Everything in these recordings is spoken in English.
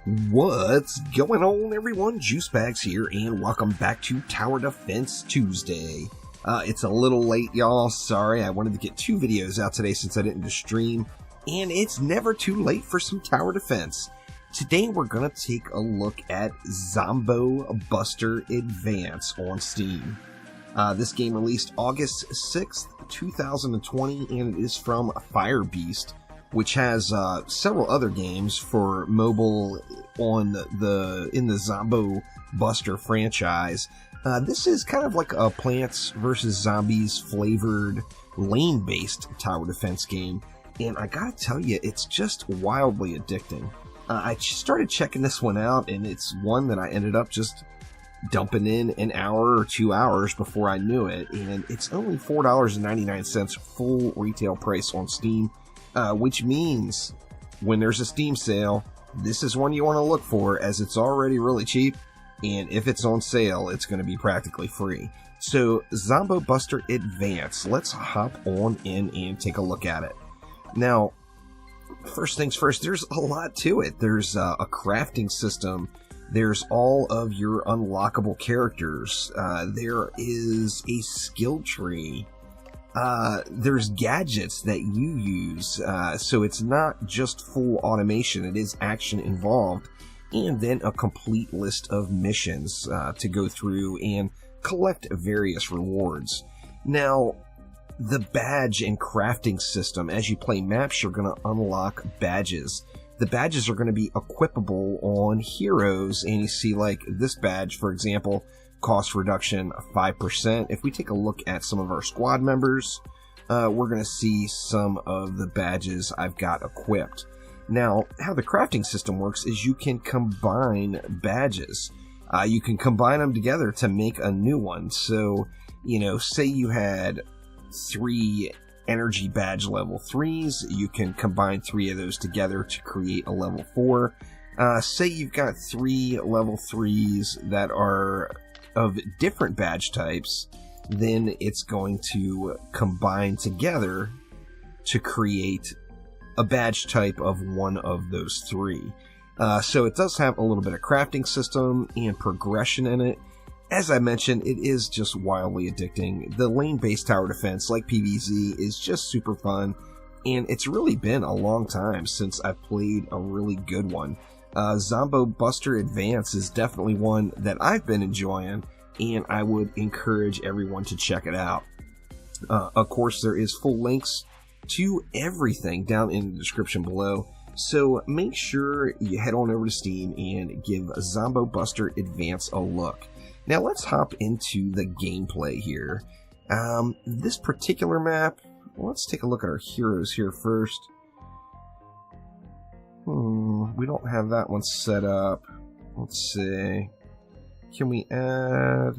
What's going on, everyone? Juicebags here, and welcome back to Tower Defense Tuesday. It's a little late, y'all. Sorry, I wanted to get 2 videos out today since I didn't stream, and it's never too late for some tower defense. Today, we're going to take a look at Zombo Buster Advance on Steam. This game released August 6th, 2020, and it is from Firebeast, which has several other games for mobile in the Zombo Buster franchise. This is kind of like a Plants vs. Zombies flavored lane-based tower defense game, and I gotta tell you, it's just wildly addicting. I started checking this one out, and it's one that I ended up just dumping in an hour or 2 hours before I knew it, and it's only $4.99 full retail price on Steam. Which means when there's a Steam sale, this is one you want to look for, as it's already really cheap, and if it's on sale, it's going to be practically free. So, Zombo Buster Advance, let's hop on in and take a look at it. Now, first things first, there's a lot to it. There's a crafting system. There's all of your unlockable characters. There is a skill tree. There's gadgets that you use, so it's not just full automation, it is action involved, and then a complete list of missions to go through and collect various rewards. Now, the badge and crafting system, as you play maps, you're going to unlock badges. The badges are going to be equipable on heroes, and you see, like, this badge, for example, cost reduction 5%. If we take a look at some of our squad members, we're going to see some of the badges I've got equipped. Now, how the crafting system works is you can combine badges. You can combine them together to make a new one. So, you know, say you had 3 energy badge level 3s, you can combine 3 of those together to create a level 4. Say you've got 3 level 3s that are of different badge types, then it's going to combine together to create a badge type of one of those 3. So it does have a little bit of crafting system and progression in it. As I mentioned, it is just wildly addicting. The lane-based tower defense, like PvZ, is just super fun, and it's really been a long time since I've played a really good one. Zombo Buster Advance is definitely one that I've been enjoying, and I would encourage everyone to check it out. Of course, there is full links to everything down in the description below, so make sure you head on over to Steam and give Zombo Buster Advance a look. Now let's hop into the gameplay here. This particular map, let's take a look at our heroes here first. We don't have that one set up. Let's see. Can we add...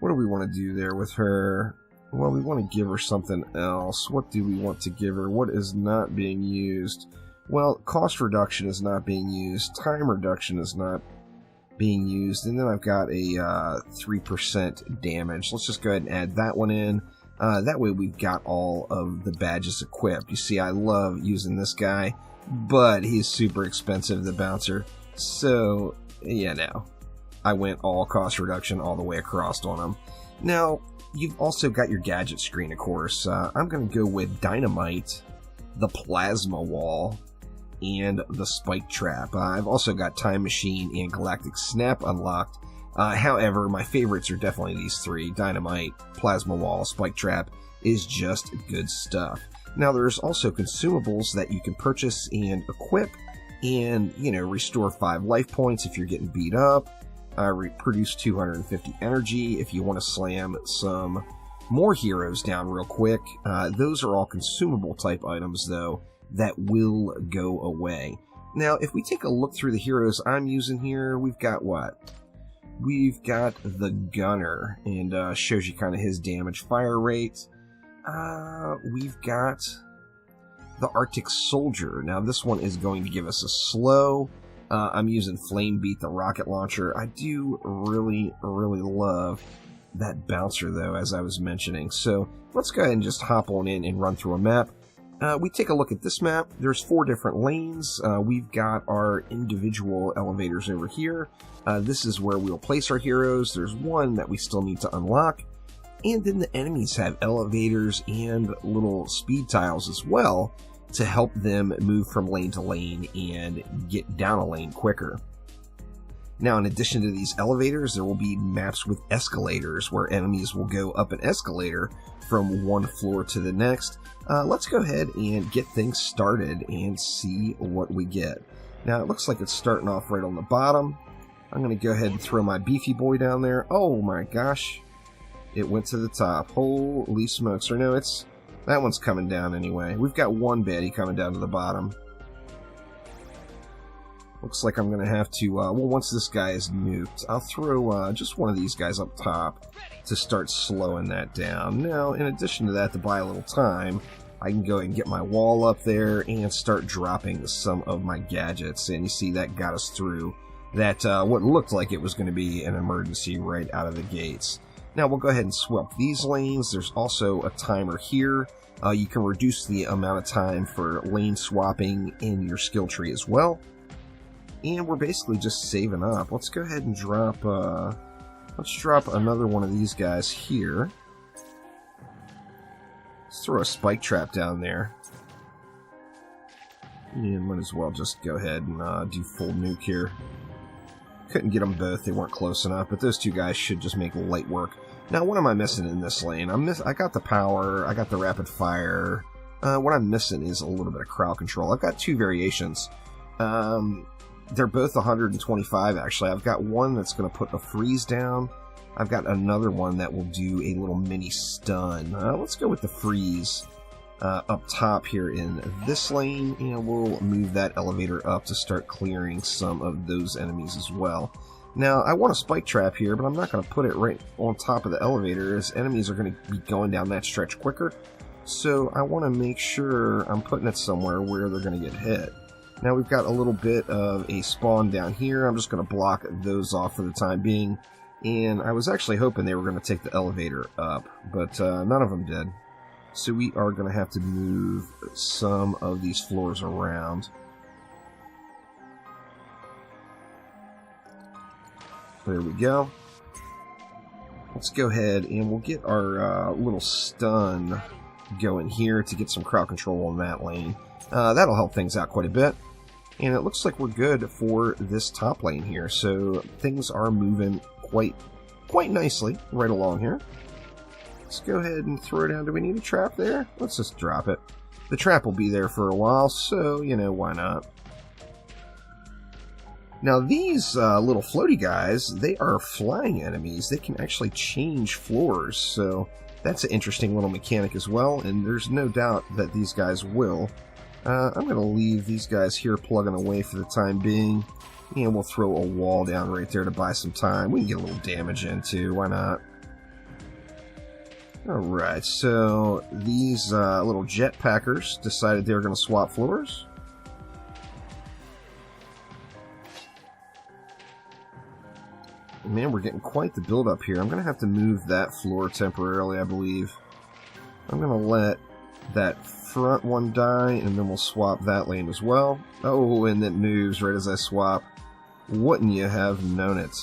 What do we want to do there with her? Well, we want to give her something else. What do we want to give her? What is not being used? Well, cost reduction is not being used. Time reduction is not being used. And then I've got a 3% damage. Let's just go ahead and add that one in. That way we've got all of the badges equipped. You see, I love using this guy, but he's super expensive, the bouncer. So, yeah, no. I went all cost reduction all the way across on him. Now, you've also got your gadget screen, of course. I'm going to go with Dynamite, the Plasma Wall, and the Spike Trap. I've also got Time Machine and Galactic Snap unlocked. However, my favorites are definitely these 3. Dynamite, Plasma Wall, Spike Trap is just good stuff. Now, there's also consumables that you can purchase and equip and, you know, restore 5 life points if you're getting beat up. Produce 250 energy if you want to slam some more heroes down real quick. Those are all consumable type items, though, that will go away. Now, if we take a look through the heroes I'm using here, we've got what? We've got the Gunner, and shows you kind of his damage fire rate. We've got the Arctic Soldier. Now, this one is going to give us a slow. I'm using Flame Beat, the rocket launcher. I do really love that bouncer, though, as I was mentioning. So let's go ahead and just hop on in and run through a map. We take a look at this map. There's 4 different lanes. We've got our individual elevators over here. This is where we'll place our heroes. There's one that we still need to unlock. And then the enemies have elevators and little speed tiles as well to help them move from lane to lane and get down a lane quicker. Now, in addition to these elevators, there will be maps with escalators where enemies will go up an escalator from one floor to the next. Let's go ahead and get things started and see what we get. Now, it looks like it's starting off right on the bottom. I'm going to go ahead and throw my beefy boy down there. Oh my gosh. It went to the top. Holy smokes. Or no, that one's coming down anyway. We've got one baddie coming down to the bottom. Looks like I'm going to have to, well, once this guy is nuked, I'll throw just one of these guys up top to start slowing that down. Now, in addition to that, to buy a little time, I can go and get my wall up there and start dropping some of my gadgets. And you see that got us through that, what looked like it was going to be an emergency right out of the gates. Now, we'll go ahead and swap these lanes. There's also a timer here. You can reduce the amount of time for lane swapping in your skill tree as well. And we're basically just saving up. Let's go ahead and drop, let's drop another one of these guys here. Let's throw a spike trap down there. And might as well just go ahead and do full nuke here. Couldn't get them both, they weren't close enough, but those 2 guys should just make light work. Now, what am I missing in this lane? I got the power, I got the rapid fire. What I'm missing is a little bit of crowd control. I've got 2 variations. They're both 125, actually. I've got one that's going to put a freeze down. I've got another one that will do a little mini stun. Let's go with the freeze up top here in this lane, and we'll move that elevator up to start clearing some of those enemies as well. Now, I want a spike trap here, but I'm not going to put it right on top of the elevator, as enemies are going to be going down that stretch quicker. So I want to make sure I'm putting it somewhere where they're going to get hit. Now we've got a little bit of a spawn down here. I'm just going to block those off for the time being. And I was actually hoping they were going to take the elevator up, but none of them did. So we are going to have to move some of these floors around. There we go. Let's go ahead and we'll get our little stun going here to get some crowd control on that lane. That'll help things out quite a bit. And it looks like we're good for this top lane here. So things are moving quite nicely right along here. Let's go ahead and throw it down. Do we need a trap there? Let's just drop it. The trap will be there for a while, so, you know, why not? Now, these little floaty guys, they are flying enemies. They can actually change floors, so that's an interesting little mechanic as well, and there's no doubt that these guys will. I'm going to leave these guys here plugging away for the time being, and we'll throw a wall down right there to buy some time. We can get a little damage in, too. Why not? Alright, so these little jetpackers decided they were going to swap floors. Man, we're getting quite the build-up here. I'm going to have to move that floor temporarily, I believe. I'm going to let that front one die, and then we'll swap that lane as well. Oh, and it moves right as I swap. Wouldn't you have known it?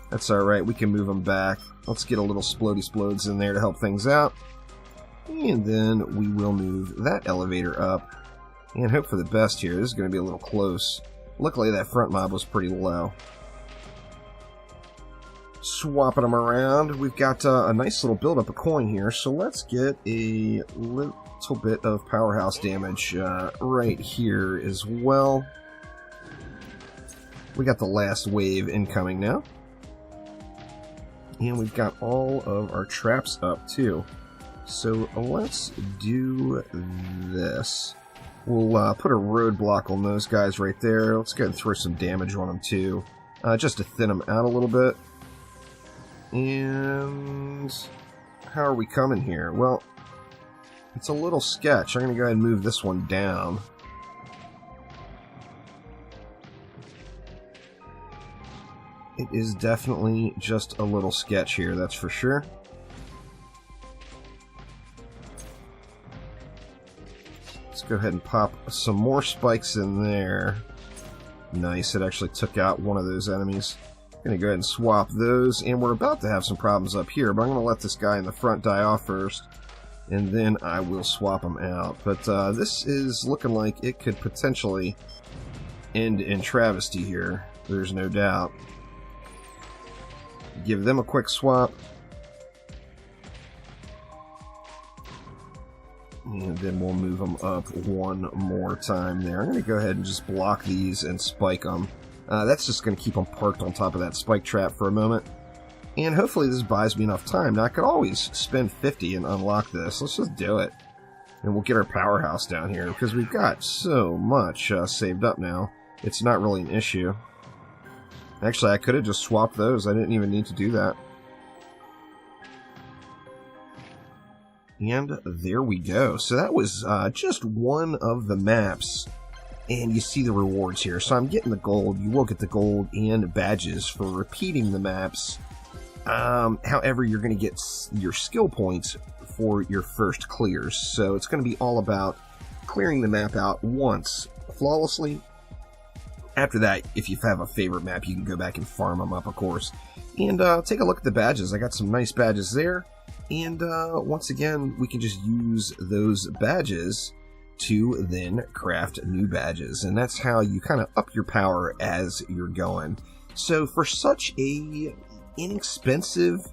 That's alright, we can move them back. Let's get a little splody-splodes in there to help things out. And then we will move that elevator up. And hope for the best here. This is going to be a little close. Luckily, that front mob was pretty low. Swapping them around. We've got a nice little build-up of coin here. So let's get a little bit of powerhouse damage right here as well. We got the last wave incoming now. And we've got all of our traps up too. So let's do this. We'll put a roadblock on those guys right there. Let's go ahead and throw some damage on them too, just to thin them out a little bit. And how are we coming here? Well, it's a little sketch. I'm going to go ahead and move this one down. It is definitely just a little sketch here, that's for go ahead and pop some more spikes in there. Nice, it actually took out one of those enemies. Gonna go ahead and swap those, and we're about to have some problems up here, but I'm gonna let this guy in the front die off first, and then I will swap him out. But this is looking like it could potentially end in travesty here. There's no doubt. Give them a quick swap. And then we'll move them up one more time there. I'm going to go ahead and just block these and spike them. That's just going to keep them parked on top of that spike trap for a moment. And hopefully this buys me enough time. Now I could always spend 50 and unlock this. Let's just do it. And we'll get our powerhouse down here because we've got so much saved up now. It's not really an issue. Actually, I could have just swapped those. I didn't even need to do that. And there we go. So that was just one of the maps. And you see the rewards here. So I'm getting the gold. You will get the gold and badges for repeating the maps. However, you're going to get your skill points for your first clears. So it's going to be all about clearing the map out once flawlessly. After that, if you have a favorite map, you can go back and farm them up, of course. And take a look at the badges. I got some nice badges there. And once again, we can just use those badges to then craft new badges. And that's how you kind of up your power as you're going. So for such a inexpensive,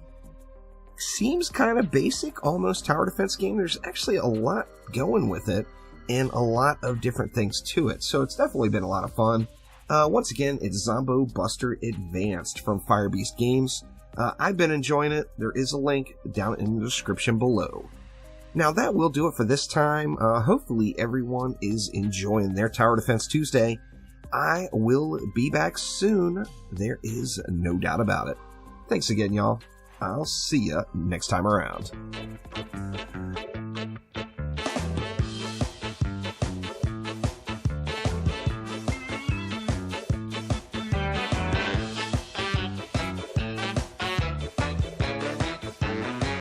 seems kind of basic, almost tower defense game, there's actually a lot going with it and a lot of different things to it. So it's definitely been a lot of fun. Once again, it's Zombo Buster Advanced from Firebeast Games. I've been enjoying it. There is a link down in the description below. Now that will do it for this time. Hopefully everyone is enjoying their Tower Defense Tuesday. I will be back soon. There is no doubt about it. Thanks again, y'all. I'll see ya next time around.